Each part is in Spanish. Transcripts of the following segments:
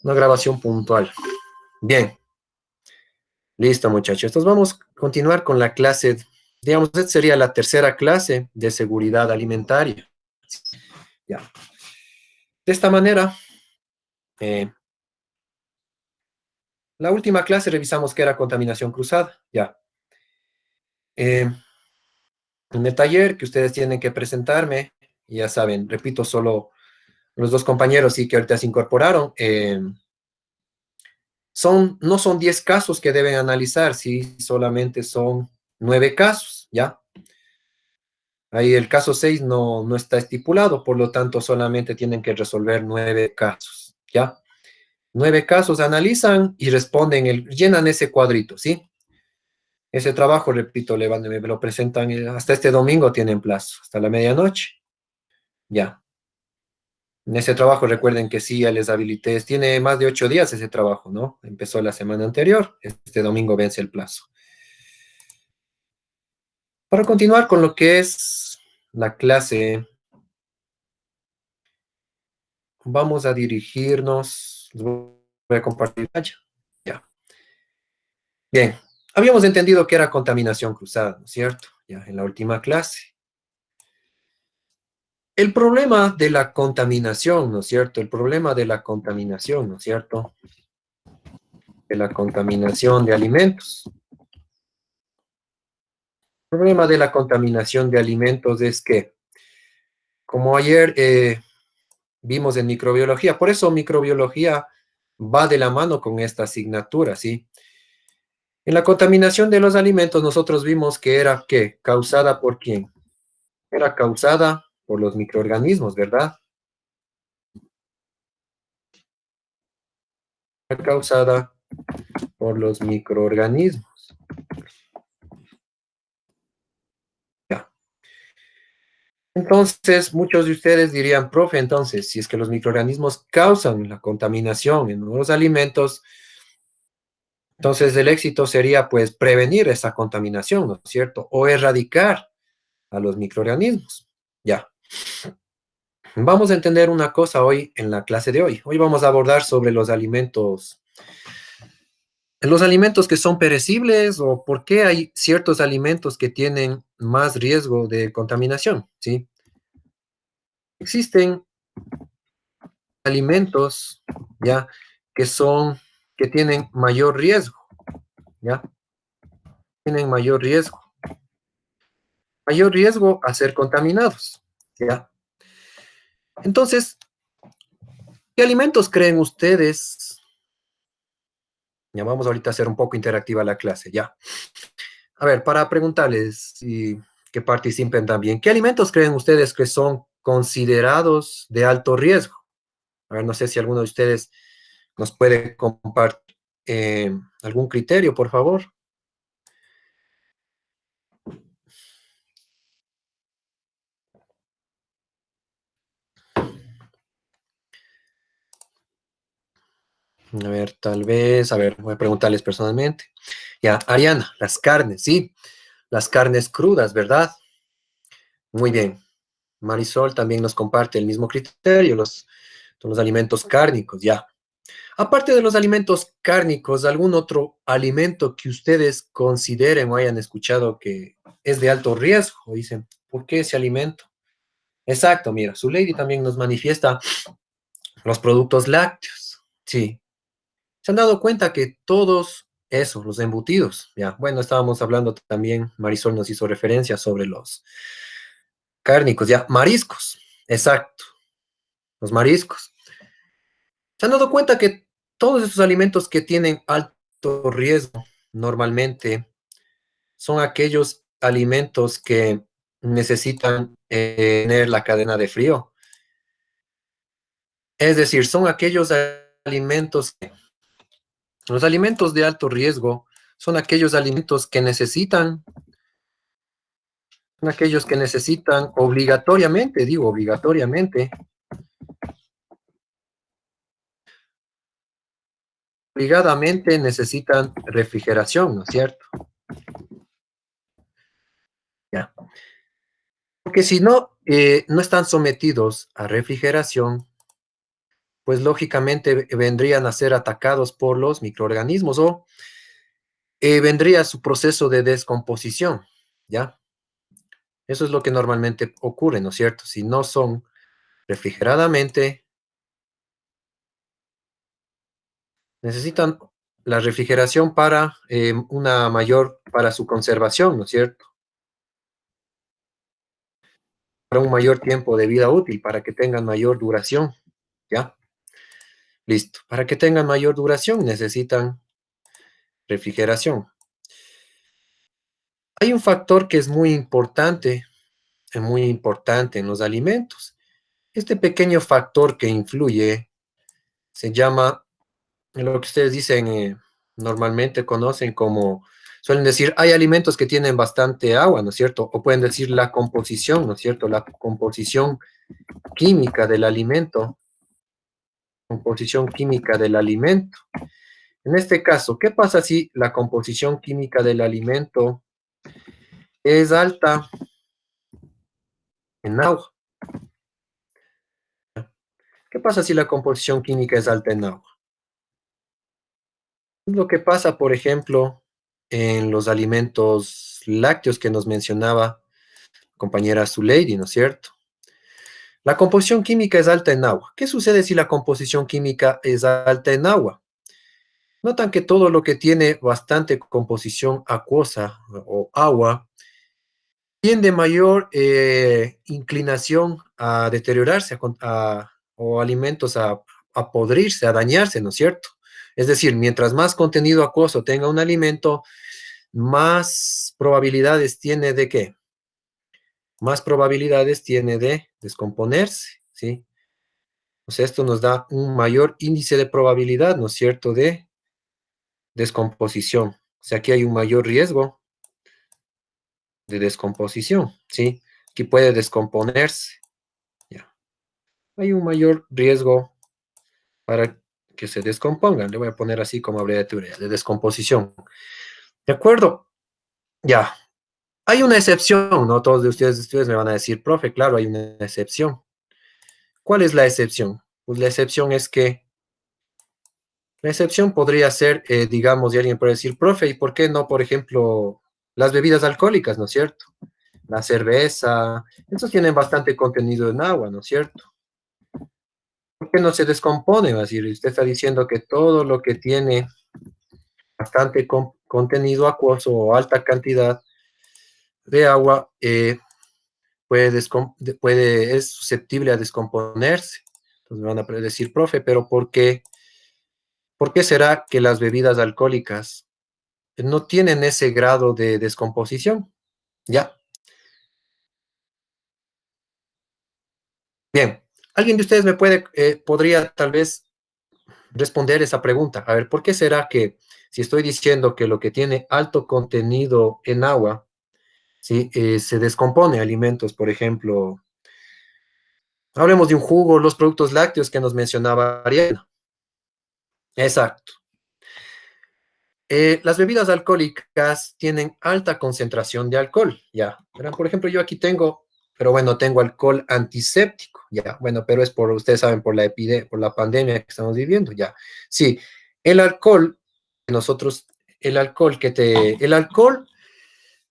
Una grabación puntual. Bien. Listo, muchachos. Entonces vamos a continuar con la clase. Digamos, esta sería la tercera clase de seguridad alimentaria. Ya. De esta manera, la última clase revisamos que era contaminación cruzada. Ya. En el taller que ustedes tienen que presentarme, ya saben, repito, solo los dos compañeros sí que ahorita se incorporaron. No son 10 casos que deben analizar, sí, solamente son 9 casos, ¿ya? Ahí el caso 6 no está estipulado, por lo tanto solamente tienen que resolver 9 casos, ¿ya? 9 casos analizan y responden, llenan ese cuadrito, ¿sí? Ese trabajo, repito, me lo presentan hasta este domingo, tienen plazo, hasta la medianoche, ya. En ese trabajo recuerden que sí, ya les habilité, tiene más de 8 días ese trabajo, ¿no? Empezó la semana anterior, este domingo vence el plazo. Para continuar con lo que es la clase, vamos a dirigirnos, les voy a compartir pantalla. Ya. Bien, habíamos entendido que era contaminación cruzada, ¿no es cierto? Ya en la última clase. El problema de la contaminación, ¿no es cierto? El problema de la contaminación, ¿no es cierto? De la contaminación de alimentos. El problema de la contaminación de alimentos es que, como ayer vimos en microbiología, por eso microbiología va de la mano con esta asignatura, ¿sí? En la contaminación de los alimentos nosotros vimos que era, ¿qué? ¿Causada por quién? Era causada por los microorganismos, ¿verdad? Era causada por los microorganismos. Ya. Entonces, muchos de ustedes dirían, profe, entonces, si es que los microorganismos causan la contaminación en los alimentos, entonces el éxito sería, pues, prevenir esa contaminación, ¿no es cierto? O erradicar a los microorganismos. Ya. Vamos a entender una cosa hoy en la clase de hoy. Hoy vamos a abordar sobre los alimentos que son perecibles o por qué hay ciertos alimentos que tienen más riesgo de contaminación, ¿sí? Existen alimentos, ¿ya? Que tienen mayor riesgo, ¿ya? Tienen mayor riesgo a ser contaminados, ¿ya? Entonces, ¿qué alimentos creen ustedes? Ya vamos ahorita a hacer un poco interactiva la clase, ya. A ver, para preguntarles y que participen también, ¿qué alimentos creen ustedes que son considerados de alto riesgo? A ver, no sé si alguno de ustedes nos puede compartir algún criterio, por favor. A ver, tal vez, a ver, voy a preguntarles personalmente. Ya, Ariana, las carnes, sí, las carnes crudas, ¿verdad? Muy bien. Marisol también nos comparte el mismo criterio, los alimentos cárnicos, ya. Aparte de los alimentos cárnicos, ¿algún otro alimento que ustedes consideren o hayan escuchado que es de alto riesgo? O dicen, ¿por qué ese alimento? Exacto, mira, su lady también nos manifiesta los productos lácteos. Sí, se han dado cuenta que todos esos, los embutidos, ya, bueno, estábamos hablando también, Marisol nos hizo referencia sobre los cárnicos, ya, mariscos, exacto, los mariscos. Se han dado cuenta que todos esos alimentos que tienen alto riesgo normalmente son aquellos alimentos que necesitan tener la cadena de frío. Es decir, son aquellos alimentos, los alimentos de alto riesgo son aquellos alimentos que son aquellos que necesitan obligatoriamente, digo obligadamente necesitan refrigeración, ¿no es cierto? Ya. Porque si no, no están sometidos a refrigeración, pues lógicamente vendrían a ser atacados por los microorganismos o vendría su proceso de descomposición, ¿ya? Eso es lo que normalmente ocurre, ¿no es cierto? Si no son refrigeradamente, necesitan la refrigeración para una mayor, para su conservación, ¿no es cierto? Para un mayor tiempo de vida útil, para que tengan mayor duración, ¿ya? Listo. Para que tengan mayor duración necesitan refrigeración. Hay un factor que es muy importante en los alimentos. Este pequeño factor que influye se llama lo que ustedes dicen, normalmente conocen como, suelen decir, hay alimentos que tienen bastante agua, ¿no es cierto? O pueden decir la composición, ¿no es cierto? La composición química del alimento, composición química del alimento. En este caso, ¿qué pasa si la composición química del alimento es alta en agua? ¿Qué pasa si la composición química es alta en agua? Lo que pasa, por ejemplo, en los alimentos lácteos que nos mencionaba compañera Zuleidi, ¿no es cierto? La composición química es alta en agua. ¿Qué sucede si la composición química es alta en agua? Notan que todo lo que tiene bastante composición acuosa o agua tiende mayor inclinación a deteriorarse o alimentos a podrirse, a dañarse, ¿no es cierto? Es decir, mientras más contenido acuoso tenga un alimento, más probabilidades tiene de qué? Más probabilidades tiene de descomponerse, ¿sí? O sea, esto nos da un mayor índice de probabilidad, ¿no es cierto?, de descomposición. O sea, aquí hay un mayor riesgo de descomposición, ¿sí? Aquí puede descomponerse, ya. Hay un mayor riesgo para que se descompongan. Le voy a poner así como abreviatura, de descomposición. ¿De acuerdo? Ya. Hay una excepción, ¿no? Todos de ustedes me van a decir, profe, claro, hay una excepción. ¿Cuál es la excepción? Pues la excepción es que la excepción podría ser, digamos, y alguien puede decir, profe, ¿y por qué no, por ejemplo, las bebidas alcohólicas, ¿no es cierto? La cerveza, estos tienen bastante contenido en agua, ¿no es cierto? ¿Por qué no se descomponen? Es decir, usted está diciendo que todo lo que tiene bastante contenido acuoso o alta cantidad de agua es susceptible a descomponerse. Entonces me van a decir, profe, pero por qué será que las bebidas alcohólicas no tienen ese grado de descomposición? Ya, bien. ¿Alguien de ustedes podría tal vez responder esa pregunta? A ver, ¿por qué será que si estoy diciendo que lo que tiene alto contenido en agua, ¿sí? Se descompone alimentos, por ejemplo, hablemos de un jugo, los productos lácteos que nos mencionaba Ariana. Exacto. Las bebidas alcohólicas tienen alta concentración de alcohol, ya. Verán, por ejemplo, yo aquí tengo, pero bueno, tengo alcohol antiséptico, ya. Bueno, pero es por, ustedes saben, por la pandemia que estamos viviendo, ya. Sí, el alcohol, nosotros, el alcohol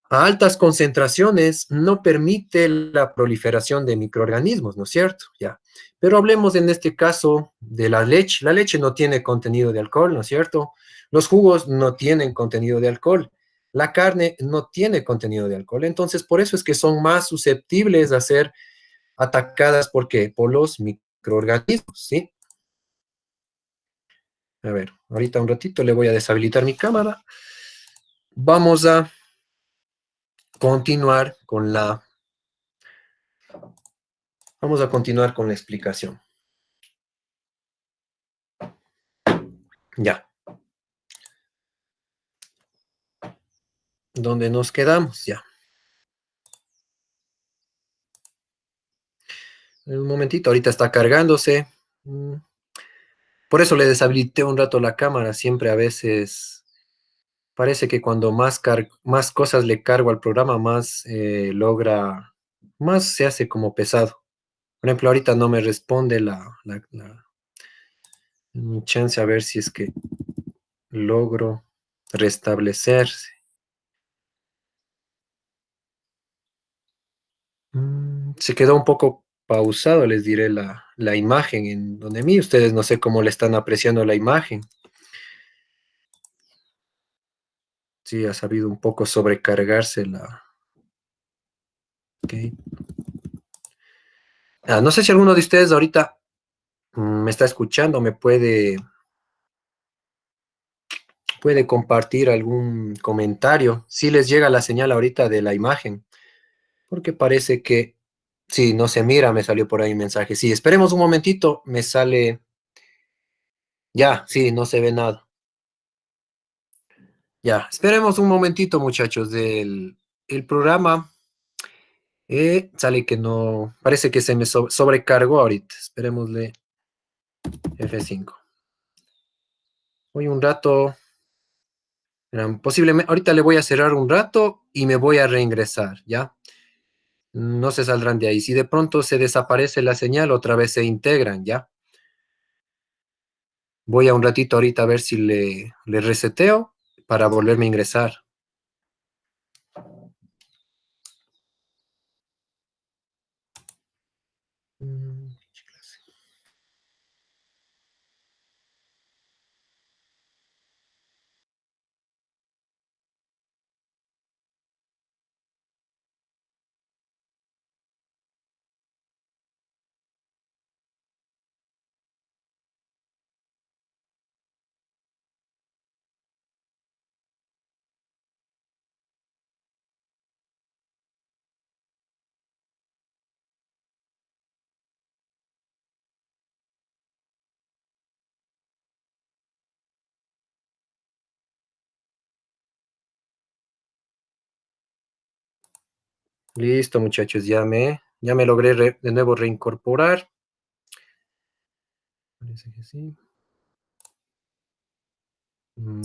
a altas concentraciones no permite la proliferación de microorganismos, ¿no es cierto? Ya. Pero hablemos en este caso de la leche. La leche no tiene contenido de alcohol, ¿no es cierto? Los jugos no tienen contenido de alcohol. La carne no tiene contenido de alcohol. Entonces, por eso es que son más susceptibles a ser atacadas. ¿Por qué? Por los microorganismos, ¿sí? A ver, ahorita un ratito le voy a deshabilitar mi cámara. Vamos a continuar con vamos a continuar con la explicación. Ya, ¿dónde nos quedamos? Ya. Un momentito, ahorita está cargándose. Por eso le deshabilité un rato la cámara. Siempre a veces parece que cuando más cosas le cargo al programa, más se hace como pesado. Por ejemplo, ahorita no me responde Un chance a ver si es que logro restablecerse. Se quedó un poco pausado, les diré la imagen en donde mí. Ustedes no sé cómo le están apreciando la imagen. Sí, ha sabido un poco sobrecargarse la. Ok. No sé si alguno de ustedes ahorita me está escuchando, puede compartir algún comentario. Si les llega la señal ahorita de la imagen, porque parece que sí, no se mira, me salió por ahí un mensaje. Sí, esperemos un momentito, me sale. Ya, sí, no se ve nada. Ya, esperemos un momentito, muchachos, del el programa. Sale que no, parece que se me sobrecargó ahorita. Esperémosle F5. Voy un rato, posiblemente, ahorita le voy a cerrar un rato y me voy a reingresar, ¿ya? No se saldrán de ahí. Si de pronto se desaparece la señal, otra vez se integran, ¿ya? Voy a un ratito ahorita a ver si le reseteo para volverme a ingresar. Mm, Listo, muchachos, ya me logré de nuevo reincorporar. Parece que sí.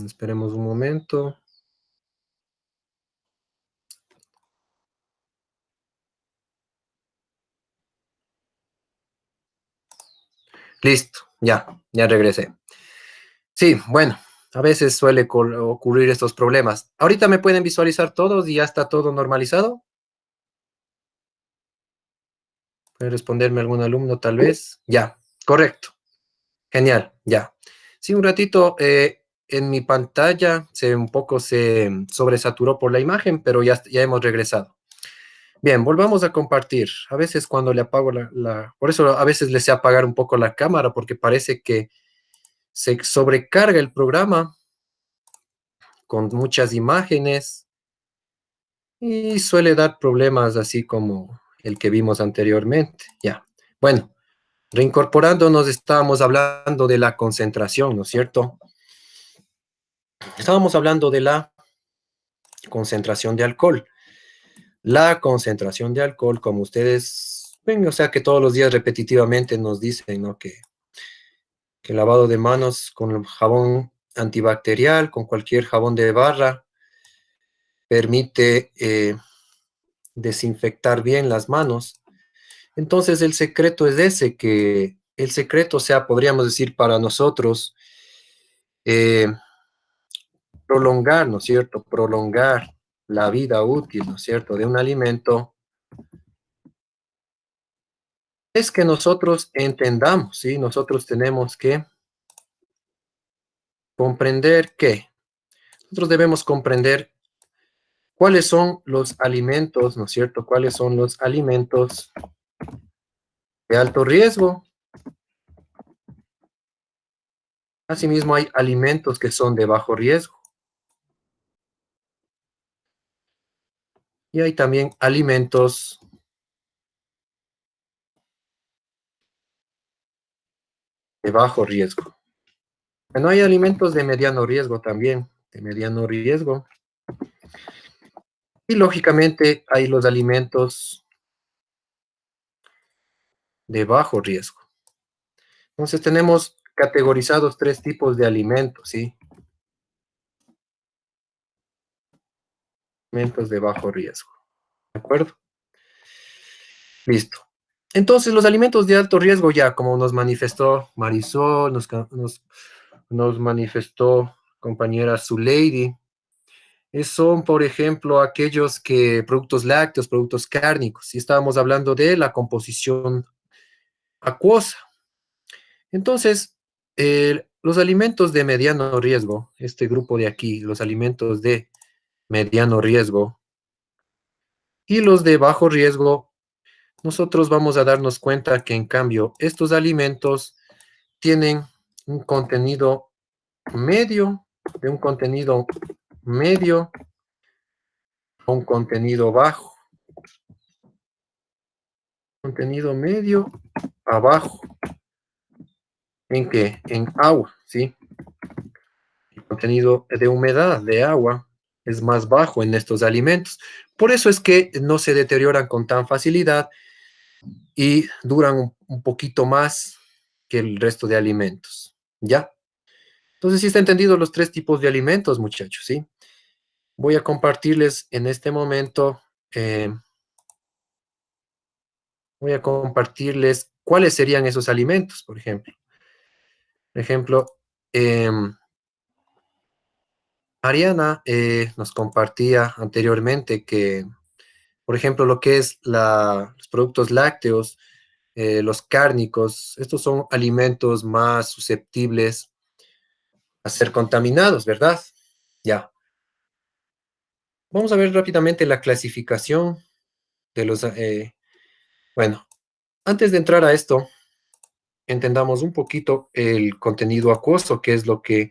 Esperemos un momento. Listo, ya regresé. Sí, bueno, a veces suele ocurrir estos problemas. Ahorita me pueden visualizar todos y ya está todo normalizado. ¿Puede responderme algún alumno tal vez? Ya, correcto. Genial, ya. Sí, un ratito en mi pantalla un poco se sobresaturó por la imagen, pero ya hemos regresado. Bien, volvamos a compartir. A veces cuando le apago por eso a veces les sé apagar un poco la cámara porque parece que se sobrecarga el programa con muchas imágenes y suele dar problemas así como el que vimos anteriormente. Ya. Bueno, reincorporándonos, estábamos hablando de la concentración, ¿no es cierto? Estábamos hablando de la concentración de alcohol. La concentración de alcohol, como ustedes ven, o sea que todos los días repetitivamente nos dicen, ¿no? Que el lavado de manos con jabón antibacterial, con cualquier jabón de barra, permite desinfectar bien las manos. Entonces el secreto es ese, que el secreto, o sea, podríamos decir para nosotros, eh, prolongar, ¿no es cierto? Prolongar la vida útil, ¿no es cierto?, de un alimento, es que nosotros entendamos, ¿sí? Nosotros tenemos que comprender que nosotros debemos comprender cuáles son los alimentos, ¿no es cierto? ¿Cuáles son los alimentos de alto riesgo? Asimismo, hay alimentos que son de bajo riesgo y hay también alimentos de bajo riesgo. Bueno, hay alimentos de mediano riesgo también, de mediano riesgo. Y lógicamente hay los alimentos de bajo riesgo. Entonces tenemos categorizados tres tipos de alimentos, ¿sí? Alimentos de bajo riesgo. ¿De acuerdo? Listo. Entonces, los alimentos de alto riesgo, ya como nos manifestó Marisol, nos manifestó compañera Zuleidi, son, por ejemplo, aquellos que productos lácteos, productos cárnicos, y estábamos hablando de la composición acuosa. Entonces, los alimentos de mediano riesgo, este grupo de aquí, los alimentos de mediano riesgo y los de bajo riesgo, nosotros vamos a darnos cuenta que en cambio estos alimentos tienen un contenido medio, de un contenido medio a un contenido bajo, contenido medio a bajo. ¿En qué? En agua, ¿sí? El contenido de humedad de agua es más bajo en estos alimentos. Por eso es que no se deterioran con tan facilidad y duran un poquito más que el resto de alimentos. ¿Ya? Entonces, sí está entendido los tres tipos de alimentos, muchachos, ¿sí? Voy a compartirles en este momento, eh, voy a compartirles cuáles serían esos alimentos, por ejemplo. Por ejemplo, Ariana nos compartía anteriormente que, por ejemplo, lo que es los productos lácteos, los cárnicos, estos son alimentos más susceptibles a ser contaminados, ¿verdad? Ya. Vamos a ver rápidamente la clasificación de los... bueno, antes de entrar a esto, entendamos un poquito el contenido acuoso, que es lo que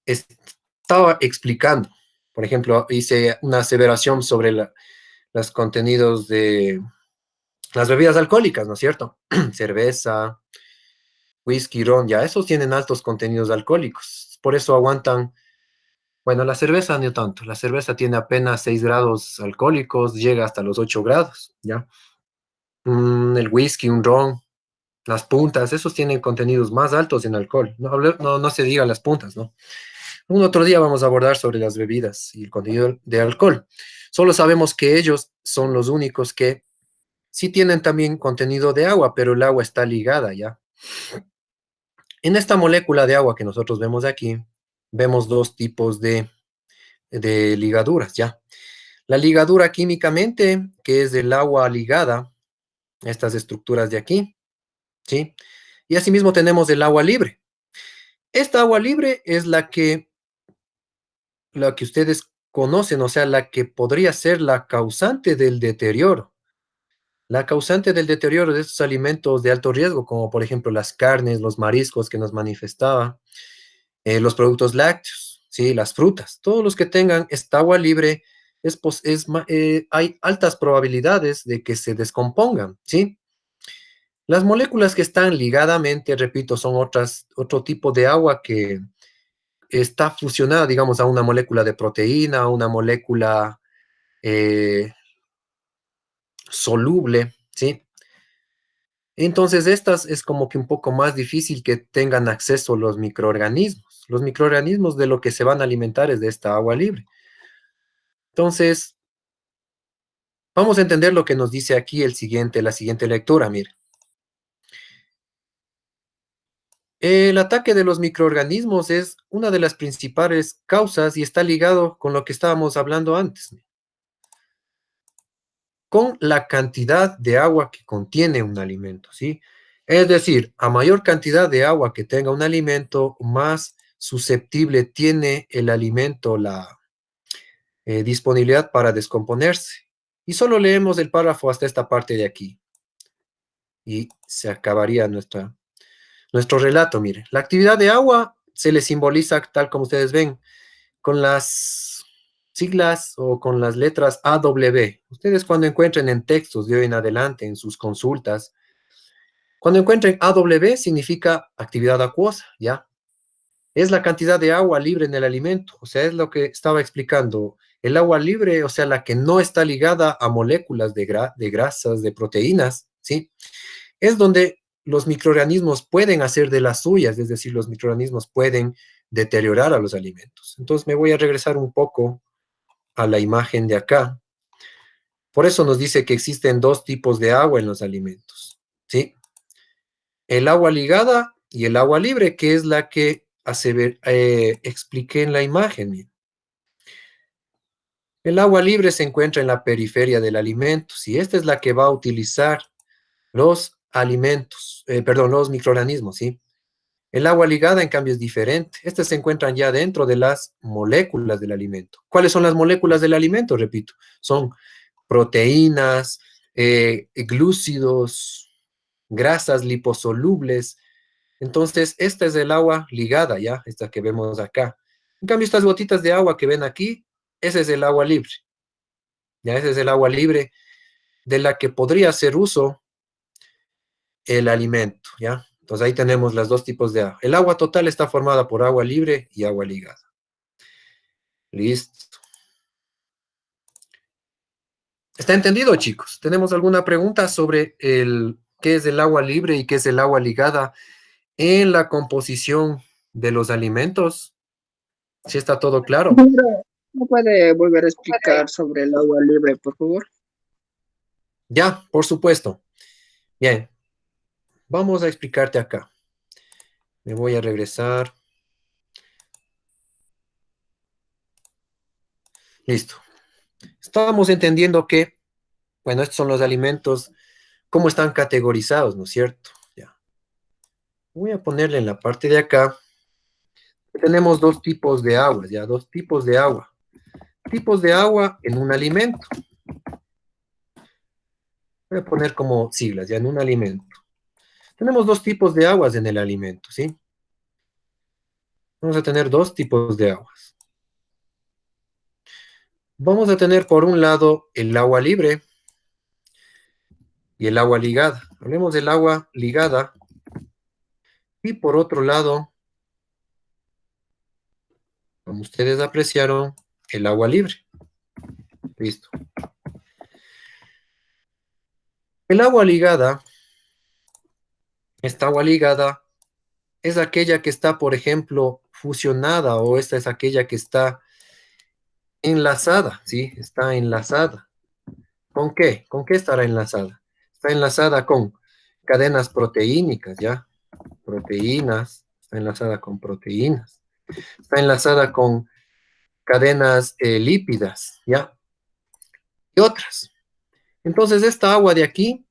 estaba explicando. Por ejemplo, hice una aseveración sobre los contenidos de las bebidas alcohólicas, ¿no es cierto? Cerveza, whisky, ron, ya esos tienen altos contenidos alcohólicos. Por eso aguantan, bueno, la cerveza no tanto. La cerveza tiene apenas 6 grados alcohólicos, llega hasta los 8 grados, ¿ya? El whisky, un ron, las puntas, esos tienen contenidos más altos en alcohol. No, no se diga las puntas, ¿no? Un otro día vamos a abordar sobre las bebidas y el contenido de alcohol. Solo sabemos que ellos son los únicos que sí tienen también contenido de agua, pero el agua está ligada, ¿ya? En esta molécula de agua que nosotros vemos aquí, vemos dos tipos de ligaduras, ¿ya? La ligadura químicamente, que es del agua ligada, estas estructuras de aquí, ¿sí? Y asimismo tenemos el agua libre. Esta agua libre es la que ustedes conocen, o sea, la que podría ser la causante del deterioro. La causante del deterioro de estos alimentos de alto riesgo, como por ejemplo las carnes, los mariscos que nos manifestaba, los productos lácteos, ¿sí? Las frutas, todos los que tengan esta agua libre, hay altas probabilidades de que se descompongan, ¿sí? Las moléculas que están ligadamente, repito, son otro tipo de agua que está fusionada, digamos, a una molécula de proteína, a una molécula eh, soluble, ¿sí? Entonces, estas es como que un poco más difícil que tengan acceso los microorganismos. Los microorganismos de lo que se van a alimentar es de esta agua libre. Entonces, vamos a entender lo que nos dice aquí la siguiente lectura, mire. El ataque de los microorganismos es una de las principales causas y está ligado con lo que estábamos hablando antes, con la cantidad de agua que contiene un alimento, ¿sí? Es decir, a mayor cantidad de agua que tenga un alimento, más susceptible tiene el alimento la disponibilidad para descomponerse. Y solo leemos el párrafo hasta esta parte de aquí y se acabaría nuestro relato. Mire, la actividad de agua se le simboliza, tal como ustedes ven, con las siglas o con las letras AW. Ustedes cuando encuentren en textos de hoy en adelante, en sus consultas, cuando encuentren AW significa actividad acuosa, ¿ya? Es la cantidad de agua libre en el alimento, o sea, es lo que estaba explicando. El agua libre, o sea, la que no está ligada a moléculas de grasas, de proteínas, ¿sí? Es donde los microorganismos pueden hacer de las suyas, es decir, los microorganismos pueden deteriorar a los alimentos. Entonces me voy a regresar un poco a la imagen de acá, Por eso nos dice que existen dos tipos de agua en los alimentos, ¿sí? El agua ligada y el agua libre, que es la que expliqué en la imagen. Miren. El agua libre se encuentra en la periferia del alimento, y esta es la que va a utilizar los alimentos, perdón, los microorganismos, ¿sí? El agua ligada, en cambio, es diferente. Estas se encuentran ya dentro de las moléculas del alimento. ¿Cuáles son las moléculas del alimento? Repito, son proteínas, glúcidos, grasas liposolubles. Entonces, esta es el agua ligada, ¿ya? Esta que vemos acá. En cambio, estas gotitas de agua que ven aquí, ese es el agua libre. Ya, ese es el agua libre de la que podría hacer uso el alimento, ¿ya? Entonces ahí tenemos los dos tipos de agua. El agua total está formada por agua libre y agua ligada. Listo. ¿Está entendido, chicos? ¿Tenemos alguna pregunta sobre qué es el agua libre y qué es el agua ligada en la composición de los alimentos? ¿Sí está todo claro? ¿No puede volver a explicar sobre el agua libre, por favor? Ya, por supuesto. Bien, vamos a explicarte acá. Me voy a regresar. Listo. Estábamos entendiendo que, bueno, estos son los alimentos, cómo están categorizados, ¿no es cierto? Ya. Voy a ponerle en la parte de acá. Tenemos dos tipos de aguas, ya, dos tipos de agua. Tipos de agua en un alimento. Voy a poner como siglas, ya, en un alimento. Tenemos dos tipos de aguas en el alimento, ¿sí? Vamos a tener dos tipos de aguas. Vamos a tener por un lado el agua libre y el agua ligada. Hablemos del agua ligada. Y por otro lado, como ustedes apreciaron, el agua libre. Listo. El agua ligada, esta agua ligada es aquella que está, por ejemplo, fusionada, o esta es aquella que está enlazada, ¿sí? Está enlazada. ¿Con qué? ¿Con qué estará enlazada? Está enlazada con cadenas proteínicas, ¿ya? Proteínas, está enlazada con proteínas. Está enlazada con cadenas lípidas, ¿ya? Y otras. Entonces, esta agua de aquí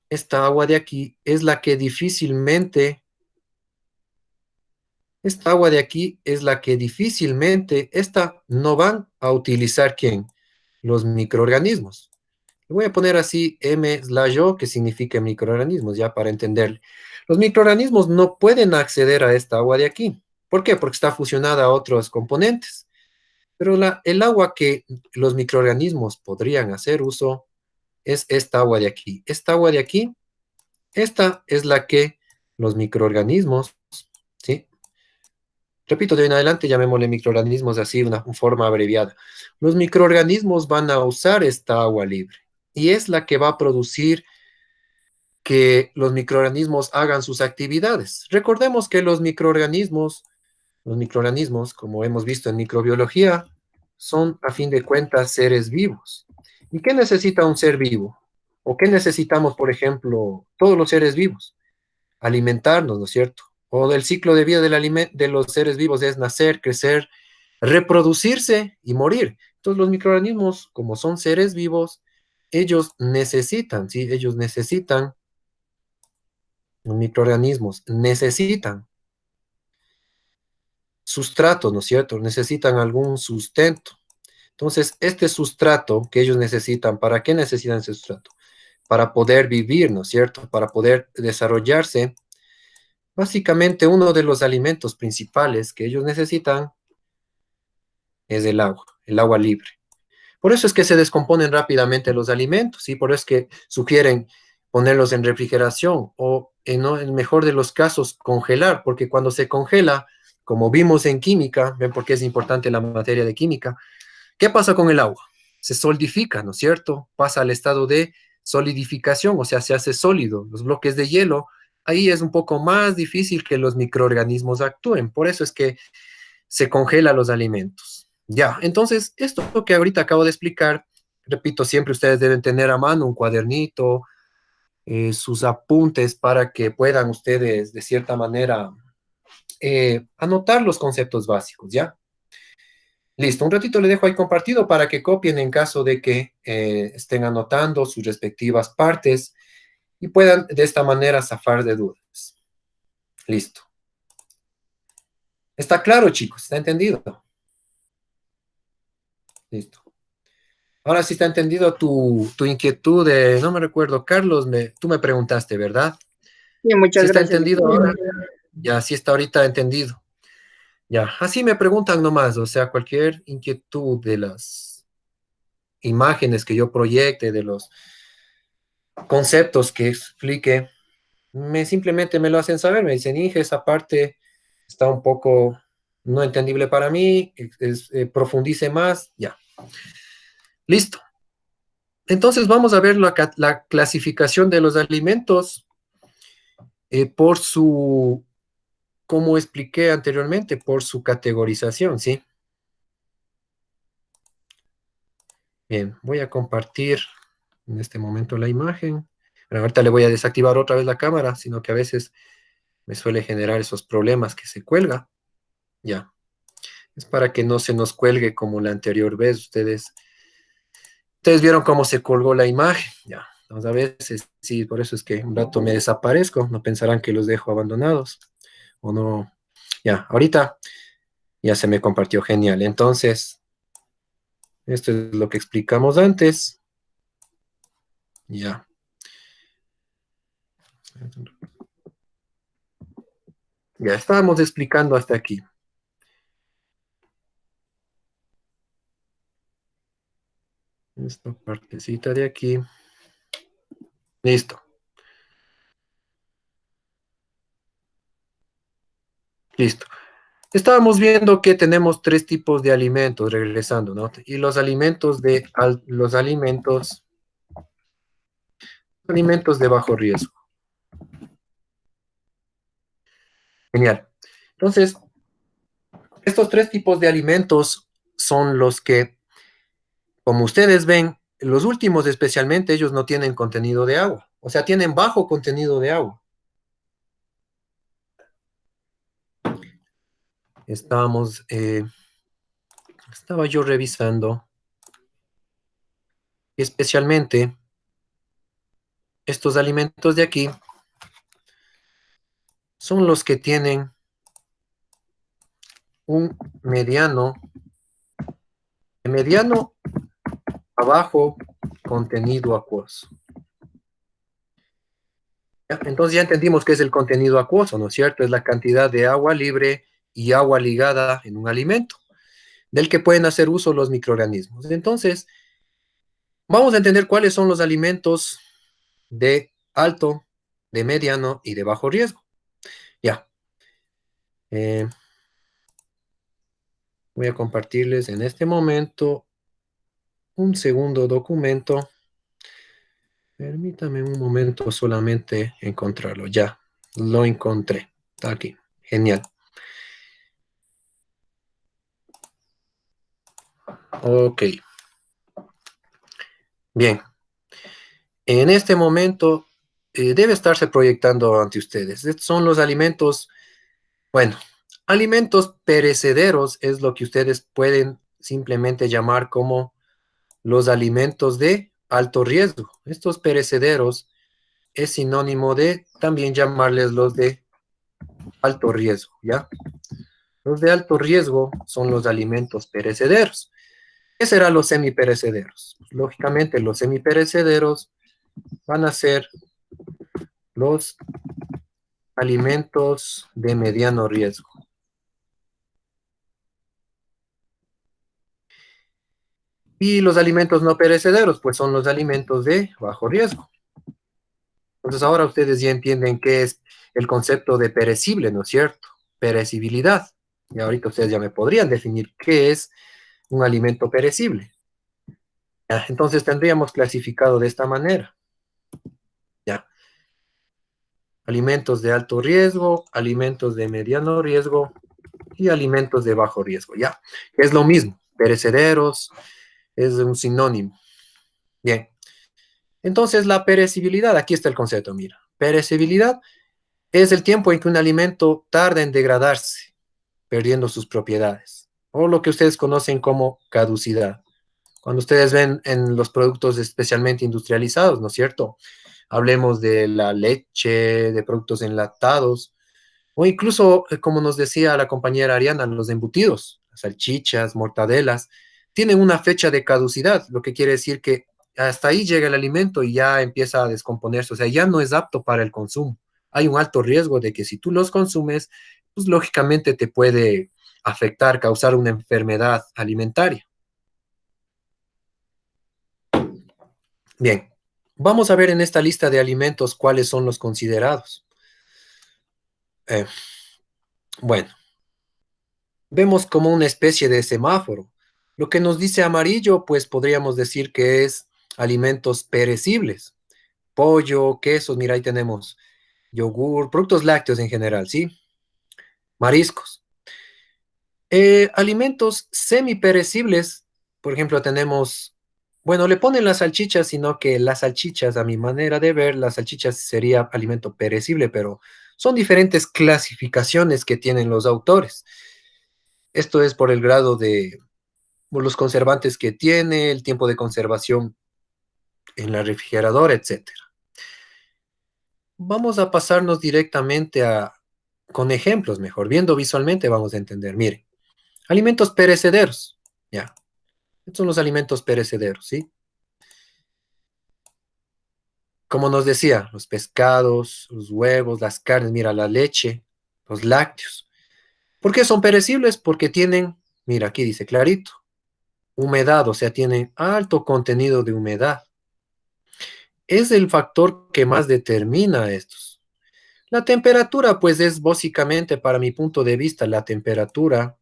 es la que difícilmente, esta agua de aquí es la que difícilmente, esta no van a utilizar ¿quién? Los microorganismos. Le voy a poner así M/O, que significa microorganismos, ya para entenderle. Los microorganismos no pueden acceder a esta agua de aquí. ¿Por qué? Porque está fusionada a otros componentes. Pero el agua que los microorganismos podrían hacer uso es esta agua de aquí. Esta agua de aquí, esta es la que los microorganismos, ¿sí? Repito, de hoy en adelante llamémosle microorganismos así, una forma abreviada. Los microorganismos van a usar esta agua libre y es la que va a producir que los microorganismos hagan sus actividades. Recordemos que los microorganismos, como hemos visto en microbiología, son a fin de cuentas seres vivos. ¿Y qué necesita un ser vivo? ¿O qué necesitamos, por ejemplo, todos los seres vivos? Alimentarnos, ¿no es cierto? O del ciclo de vida de los seres vivos es nacer, crecer, reproducirse y morir. Entonces los microorganismos, como son seres vivos, ellos necesitan, ¿sí? Ellos necesitan, los microorganismos necesitan sustrato, ¿no es cierto? Necesitan algún sustento. Entonces, este sustrato que ellos necesitan, ¿para qué necesitan ese sustrato? Para poder vivir, ¿no es cierto? Para poder desarrollarse. Básicamente, uno de los alimentos principales que ellos necesitan es el agua libre. Por eso es que se descomponen rápidamente los alimentos, y por eso es que sugieren ponerlos en refrigeración o, en el mejor de los casos, congelar, porque cuando se congela, como vimos en química, ven por qué es importante la materia de química, ¿qué pasa con el agua? Se solidifica, ¿no es cierto? Pasa al estado de solidificación, o sea, se hace sólido. Los bloques de hielo, ahí es un poco más difícil que los microorganismos actúen. Por eso es que se congela los alimentos. Ya, entonces, esto que ahorita acabo de explicar repito, siempre ustedes deben tener a mano un cuadernito, sus apuntes para que puedan ustedes, de cierta manera, anotar los conceptos básicos, ¿ya? Listo, un ratito le dejo ahí compartido para que copien en caso de que estén anotando sus respectivas partes y puedan de esta manera zafar de dudas. Listo. ¿Está claro, chicos? ¿Está entendido? Listo. Ahora sí está entendido tu inquietud de, no me recuerdo, Carlos, tú me preguntaste, ¿verdad? Sí, ¿Sí muchas está gracias. entendido ahora? Ya, sí está ahorita entendido. Ya, así me preguntan nomás, o sea, cualquier inquietud de las imágenes que yo proyecte, de los conceptos que explique, simplemente me lo hacen saber, me dicen, Inge, esa parte está un poco no entendible para mí, profundice más, ya. Listo. Entonces vamos a ver la clasificación de los alimentos por su, como expliqué anteriormente, por su categorización, ¿sí? Bien, voy a compartir en este momento la imagen. Pero ahorita le voy a desactivar otra vez la cámara, sino que a veces me suele generar esos problemas que se cuelga. Ya, es para que no se nos cuelgue como la anterior vez. Ustedes vieron cómo se colgó la imagen. Ya, entonces a veces sí, por eso es que un rato me desaparezco. No pensarán que los dejo abandonados o no. Ya, ahorita ya se me compartió genial. Entonces, esto es lo que explicamos antes. Ya. Ya estábamos explicando hasta aquí. Esta partecita de aquí. Listo. Listo. Estábamos viendo que tenemos tres tipos de alimentos, regresando, ¿no? Y alimentos de bajo riesgo. Genial. Entonces, estos tres tipos de alimentos son los que, como ustedes ven, los últimos especialmente, ellos no tienen contenido de agua. O sea, tienen bajo contenido de agua. Estaba yo revisando, especialmente estos alimentos de aquí son los que tienen un mediano a bajo contenido acuoso. ¿Ya? Entonces ya entendimos qué es el contenido acuoso, ¿no es cierto? Es la cantidad de agua libre y agua ligada en un alimento, del que pueden hacer uso los microorganismos. Entonces, vamos a entender cuáles son los alimentos de alto, de mediano y de bajo riesgo. Ya. Voy a compartirles en este momento un segundo documento. Permítame un momento solamente encontrarlo. Ya, lo encontré. Está aquí. Genial. Ok. Bien. En este momento debe estarse proyectando ante ustedes. Estos son los alimentos, bueno, alimentos perecederos es lo que ustedes pueden simplemente llamar como los alimentos de alto riesgo. Estos perecederos es sinónimo de también llamarles los de alto riesgo, ¿ya? Los de alto riesgo son los alimentos perecederos. ¿Qué serán los semiperecederos? Pues, lógicamente, los semiperecederos van a ser los alimentos de mediano riesgo. Y los alimentos no perecederos, pues son los alimentos de bajo riesgo. Entonces ahora ustedes ya entienden qué es el concepto de perecible, ¿no es cierto? Perecibilidad. Y ahorita ustedes ya me podrían definir qué es un alimento perecible. Ya, entonces tendríamos clasificado de esta manera. Ya. Alimentos de alto riesgo, alimentos de mediano riesgo y alimentos de bajo riesgo. Ya. Es lo mismo. Perecederos es un sinónimo. Bien. Entonces, la perecibilidad, aquí está el concepto, mira. Perecibilidad es el tiempo en que un alimento tarda en degradarse, perdiendo sus propiedades, o lo que ustedes conocen como caducidad. Cuando ustedes ven en los productos especialmente industrializados, ¿no es cierto? Hablemos de la leche, de productos enlatados, o incluso, como nos decía la compañera Ariana, los embutidos, salchichas, mortadelas, tienen una fecha de caducidad, lo que quiere decir que hasta ahí llega el alimento y ya empieza a descomponerse, o sea, ya no es apto para el consumo. Hay un alto riesgo de que si tú los consumes, pues lógicamente te puede afectar, causar una enfermedad alimentaria. Bien, vamos a ver en esta lista de alimentos cuáles son los considerados. Eh, bueno, vemos como una especie de semáforo. Lo que nos dice amarillo, pues podríamos decir que es alimentos perecibles. Pollo, quesos, mira, ahí tenemos yogur, productos lácteos en general, ¿sí? Mariscos. Alimentos semiperecibles, por ejemplo, tenemos, bueno, le ponen las salchichas, sino que las salchichas, a mi manera de ver, las salchichas sería alimento perecible, pero son diferentes clasificaciones que tienen los autores. Esto es por el grado de por los conservantes que tiene, el tiempo de conservación en la refrigeradora, etcétera. Vamos a pasarnos directamente con ejemplos mejor. Viendo visualmente vamos a entender. Miren, alimentos perecederos. Ya, estos son los alimentos perecederos, ¿sí? Como nos decía, los pescados, los huevos, las carnes, mira, la leche, los lácteos. ¿Por qué son perecibles? Porque tienen, mira, aquí dice clarito, humedad, o sea, tienen alto contenido de humedad. Es el factor que más determina estos. La temperatura, pues es básicamente, para mi punto de vista, la temperatura.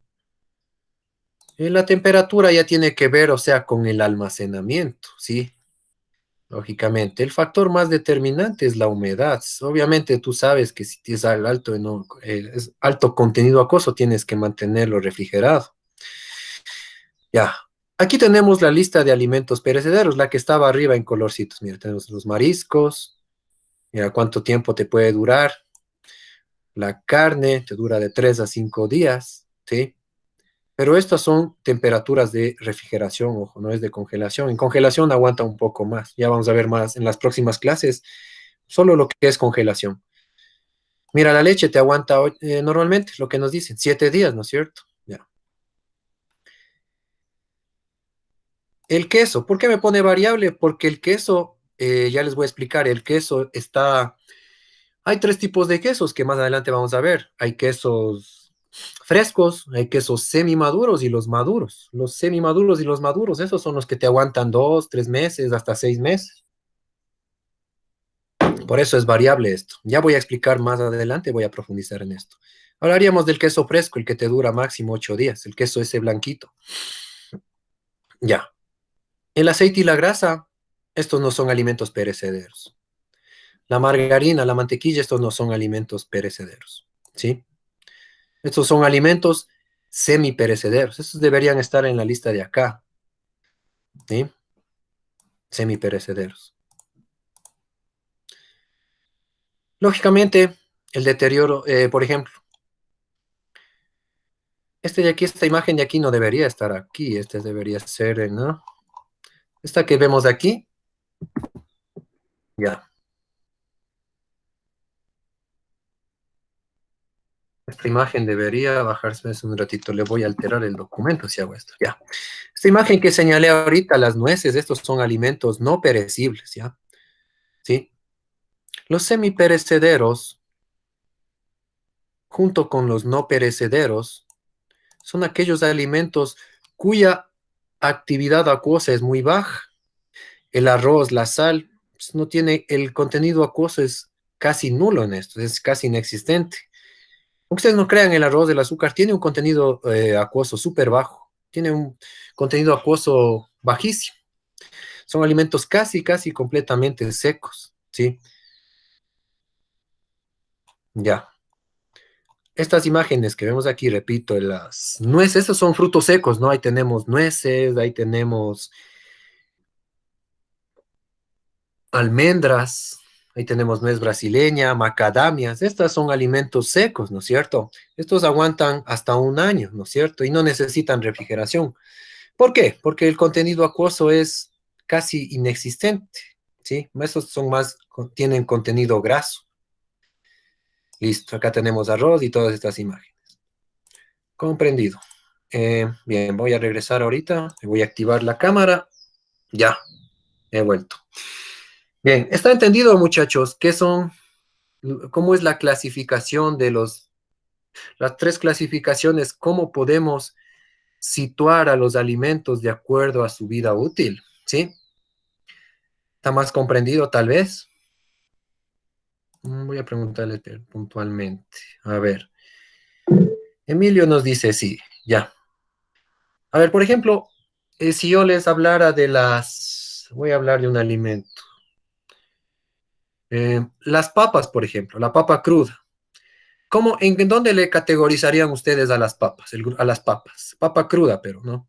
La temperatura ya tiene que ver, o sea, con el almacenamiento, ¿sí? Lógicamente, el factor más determinante es la humedad. Obviamente, tú sabes que si tienes alto, no, es alto contenido acuoso, tienes que mantenerlo refrigerado. Ya. Aquí tenemos la lista de alimentos perecederos, la que estaba arriba en colorcitos. Mira, tenemos los mariscos. Mira cuánto tiempo te puede durar. La carne te dura de 3 a 5 días, ¿sí? Pero estas son temperaturas de refrigeración, ojo, no es de congelación. En congelación aguanta un poco más. Ya vamos a ver más en las próximas clases, solo lo que es congelación. Mira, la leche te aguanta normalmente, lo que nos dicen, 7 días, ¿no es cierto? Ya. El queso, ¿por qué me pone variable? Porque el queso, ya les voy a explicar, el queso está. Hay tres tipos de quesos que más adelante vamos a ver. Hay quesos frescos, hay quesos semimaduros y los maduros. Los semimaduros y los maduros, esos son los que te aguantan 2, 3 meses, hasta 6 meses. Por eso es variable esto. Ya voy a explicar más adelante, voy a profundizar en esto. Hablaríamos del queso fresco, el que te dura máximo 8 días, el queso ese blanquito. Ya. El aceite y la grasa, estos no son alimentos perecederos. La margarina, la mantequilla, estos no son alimentos perecederos. ¿Sí? Estos son alimentos semiperecederos. Estos deberían estar en la lista de acá. ¿Sí? Semiperecederos. Lógicamente, el deterioro, por ejemplo, este de aquí, esta imagen de aquí no debería estar aquí. Este debería ser, ¿no? Esta que vemos de aquí, ya. Esta imagen debería bajarse un ratito. Le voy a alterar el documento si hago esto. Ya. Esta imagen que señalé ahorita, las nueces, estos son alimentos no perecibles, ¿ya? ¿Sí? Los semiperecederos, junto con los no perecederos, son aquellos alimentos cuya actividad acuosa es muy baja. El arroz, la sal, pues, no tiene, el contenido acuoso es casi nulo en esto, es casi inexistente. Aunque ustedes no crean, el arroz, el azúcar tiene un contenido acuoso súper bajo, tiene un contenido acuoso bajísimo. Son alimentos casi, casi completamente secos, ¿sí? Ya. Estas imágenes que vemos aquí, repito, las nueces, estos son frutos secos, ¿no? Ahí tenemos nueces, ahí tenemos almendras, ahí tenemos nuez brasileña, macadamias, estas son alimentos secos, ¿no es cierto? Estos aguantan hasta un año, ¿no es cierto? Y no necesitan refrigeración. ¿Por qué? Porque el contenido acuoso es casi inexistente, ¿sí? Estos son más, tienen contenido graso. Listo, acá tenemos arroz y todas estas imágenes. Comprendido. Bien, voy a regresar ahorita, voy a activar la cámara. Ya, he vuelto. Bien, ¿está entendido, muchachos? ¿Cómo es la clasificación de las tres clasificaciones? ¿Cómo podemos situar a los alimentos de acuerdo a su vida útil? ¿Sí? ¿Está más comprendido, tal vez? Voy a preguntarle puntualmente. A ver, Emilio nos dice sí, ya. A ver, por ejemplo, si yo les hablara voy a hablar de un alimento. Las papas, por ejemplo, la papa cruda. ¿En dónde le categorizarían ustedes a las papas? A las papas. Papa cruda, pero, ¿no?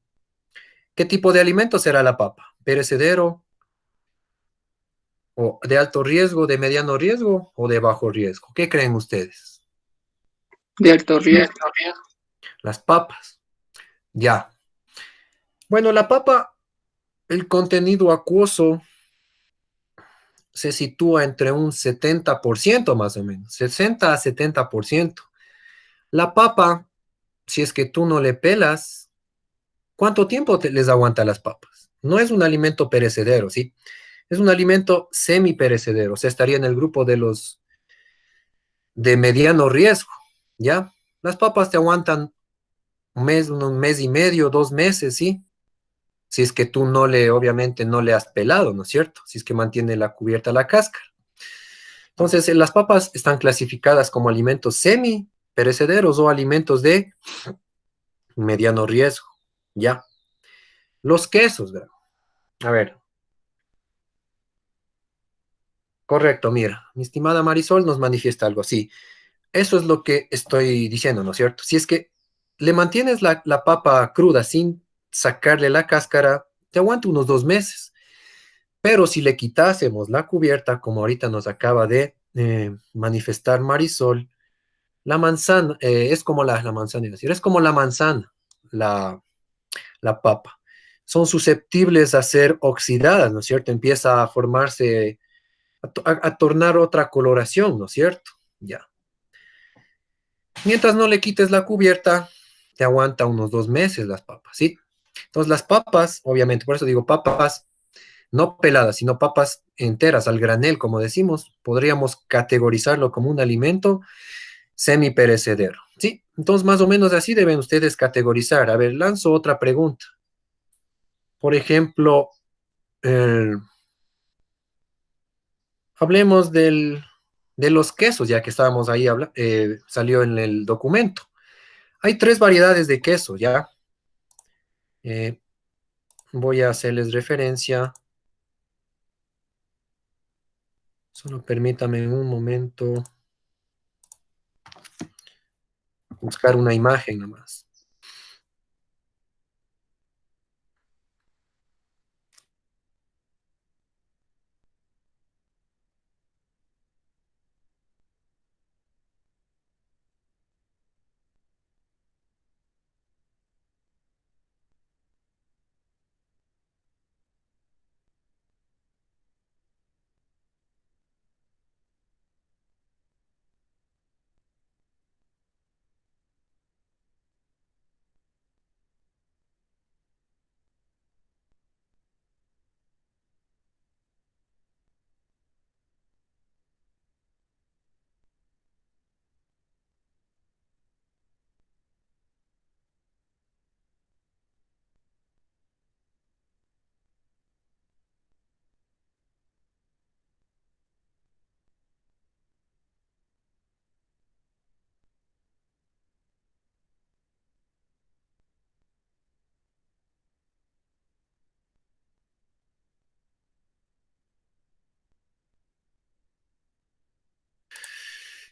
¿Qué tipo de alimento será la papa? ¿Perecedero o de alto riesgo, de mediano riesgo o de bajo riesgo? ¿Qué creen ustedes? De alto riesgo. Las papas. Ya. Bueno, la papa, el contenido acuoso se sitúa entre un 70% más o menos, 60 a 70%. La papa, si es que tú no le pelas, ¿cuánto tiempo les aguanta las papas? No es un alimento perecedero, ¿sí? Es un alimento semi-perecedero, o sea, estaría en el grupo de los de mediano riesgo, ¿ya? Las papas te aguantan un mes y medio, 2 meses, ¿sí? Si es que tú obviamente no le has pelado, ¿no es cierto? Si es que mantiene la cubierta la cáscara. Entonces, las papas están clasificadas como alimentos semi-perecederos o alimentos de mediano riesgo, ¿ya? Los quesos, ¿verdad? A ver, correcto, mira, mi estimada Marisol nos manifiesta algo así. Eso es lo que estoy diciendo, ¿no es cierto? Si es que le mantienes la papa cruda sin sacarle la cáscara, te aguanta unos 2 meses. Pero si le quitásemos la cubierta, como ahorita nos acaba de manifestar Marisol, la manzana, es como la manzana, es decir, es como la manzana, la, la papa. Son susceptibles a ser oxidadas, ¿no es cierto? Empieza a formarse, a tornar otra coloración, ¿no es cierto? Ya. Mientras no le quites la cubierta, te aguanta unos 2 meses las papas, ¿sí? Entonces las papas, obviamente, por eso digo papas no peladas, sino papas enteras al granel, como decimos, podríamos categorizarlo como un alimento semi-perecedero, ¿sí? Entonces más o menos así deben ustedes categorizar. A ver, lanzo otra pregunta. Por ejemplo, eh, hablemos de los quesos, ya que estábamos ahí, salió en el documento. Hay tres variedades de queso, ¿ya? Eh, Voy a hacerles referencia. Solo permítame un momento buscar una imagen nomás.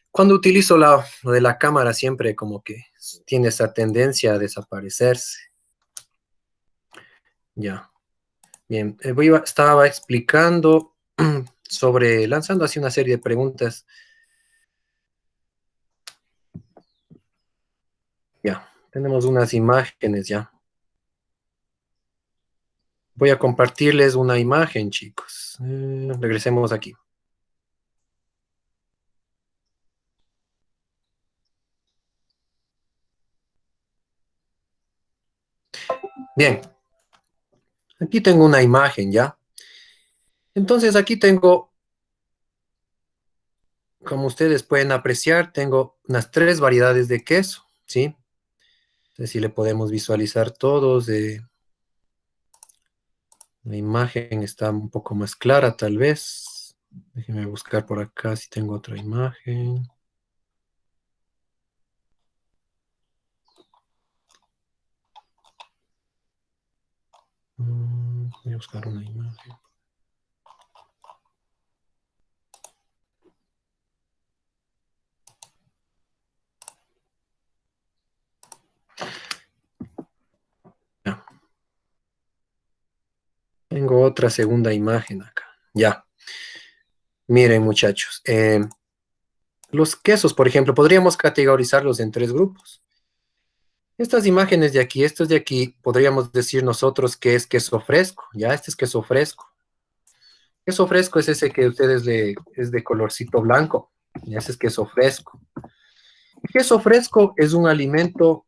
Cuando utilizo lo de la cámara siempre como que tiene esa tendencia a desaparecerse. Ya, bien. Estaba explicando sobre, lanzando así una serie de preguntas. Ya, tenemos unas imágenes ya. Voy a compartirles una imagen, chicos. Regresemos aquí. Bien, aquí tengo una imagen ya. Entonces aquí tengo, como ustedes pueden apreciar, tengo unas 3 variedades de queso, ¿sí? Entonces si le podemos visualizar todos, la imagen está un poco más clara tal vez. Déjenme buscar por acá si tengo otra imagen. Voy a buscar una imagen. Ya. Tengo otra segunda imagen acá. Ya. Miren, muchachos. Los quesos, por ejemplo, podríamos categorizarlos en 3 grupos. Estas imágenes de aquí, estos de aquí, podríamos decir nosotros que es queso fresco. Ya, este es queso fresco. Queso fresco es ese que es de colorcito blanco. Y ese es queso fresco. El queso fresco es un alimento,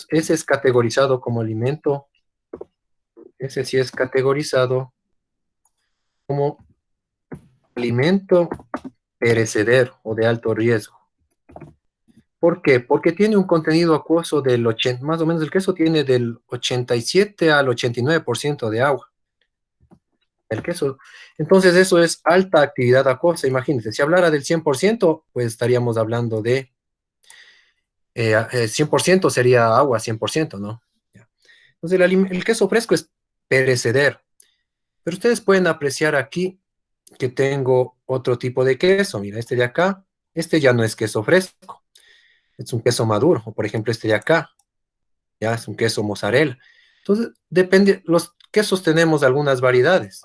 ese es categorizado como alimento. Ese sí es categorizado como alimento perecedero o de alto riesgo. ¿Por qué? Porque tiene un contenido acuoso del 80, más o menos el queso tiene del 87 al 89% de agua. El queso. Entonces eso es alta actividad acuosa. Imagínense, si hablara del 100%, pues estaríamos hablando de 100% sería agua, 100%, ¿no? Ya. Entonces el queso fresco es perecedero. Pero ustedes pueden apreciar aquí que tengo otro tipo de queso. Mira, este de acá, este ya no es queso fresco, es un queso maduro. O por ejemplo, este de acá, ya es un queso mozzarella. Entonces, depende, los quesos tenemos algunas variedades.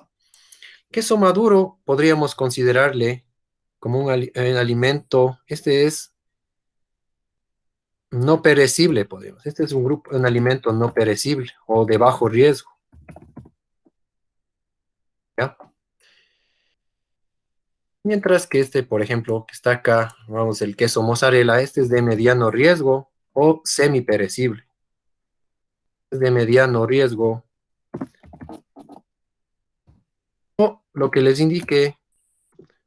Queso maduro podríamos considerarle como un alimento, este es no perecible, podemos. Este es un alimento no perecible o de bajo riesgo, ¿ya? Mientras que este, por ejemplo, que está acá, vamos, el queso mozzarella, este es de mediano riesgo o semi-perecible. Es de mediano riesgo o lo que les indiqué,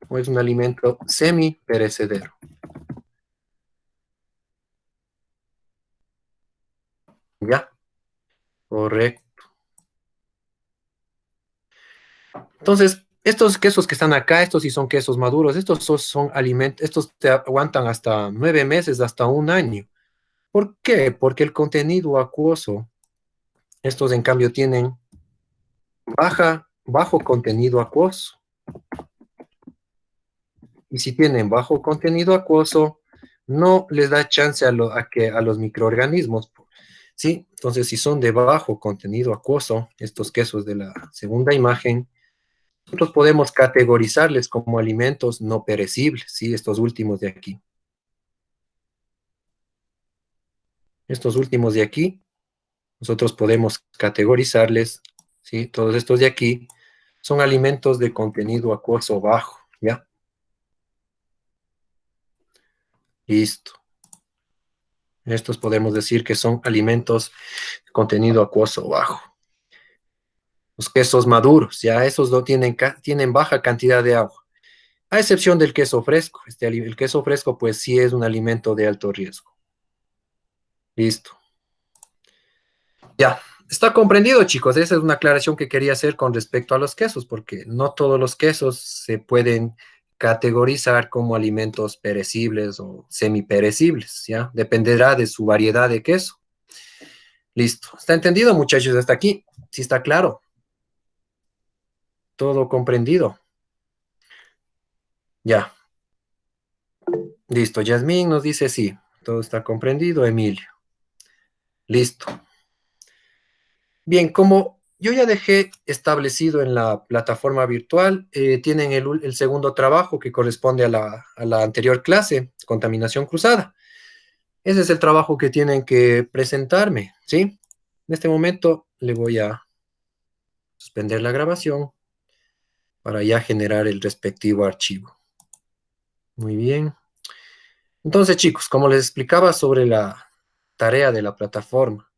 o es un alimento semi-perecedero. ¿Ya? Correcto. Entonces, estos quesos que están acá, estos sí son quesos maduros, estos son alimentos, estos te aguantan hasta 9 meses, hasta un año. ¿Por qué? Porque el contenido acuoso, estos en cambio tienen bajo contenido acuoso. Y si tienen bajo contenido acuoso, no les da chance a los microorganismos, ¿sí? Entonces, si son de bajo contenido acuoso, estos quesos de la segunda imagen, nosotros podemos categorizarles como alimentos no perecibles, ¿sí? Estos últimos de aquí. Estos últimos de aquí, nosotros podemos categorizarles, ¿sí? Todos estos de aquí son alimentos de contenido acuoso bajo, ¿ya? Listo. Estos podemos decir que son alimentos de contenido acuoso bajo. Los quesos maduros, ya esos no tienen baja cantidad de agua, a excepción del queso fresco. El queso fresco, pues sí es un alimento de alto riesgo. Listo. Ya, está comprendido, chicos. Esa es una aclaración que quería hacer con respecto a los quesos, porque no todos los quesos se pueden categorizar como alimentos perecibles o semiperecibles, ¿ya? Dependerá de su variedad de queso. Listo. ¿Está entendido, muchachos, hasta aquí? Sí está claro. Todo comprendido. Ya. Listo. Yasmín nos dice sí. Todo está comprendido, Emilio. Listo. Bien, como yo ya dejé establecido en la plataforma virtual, tienen el segundo trabajo que corresponde a la anterior clase, contaminación cruzada. Ese es el trabajo que tienen que presentarme, ¿sí? En este momento le voy a suspender la grabación para ya generar el respectivo archivo. Muy bien. Entonces, chicos, como les explicaba sobre la tarea de la plataforma,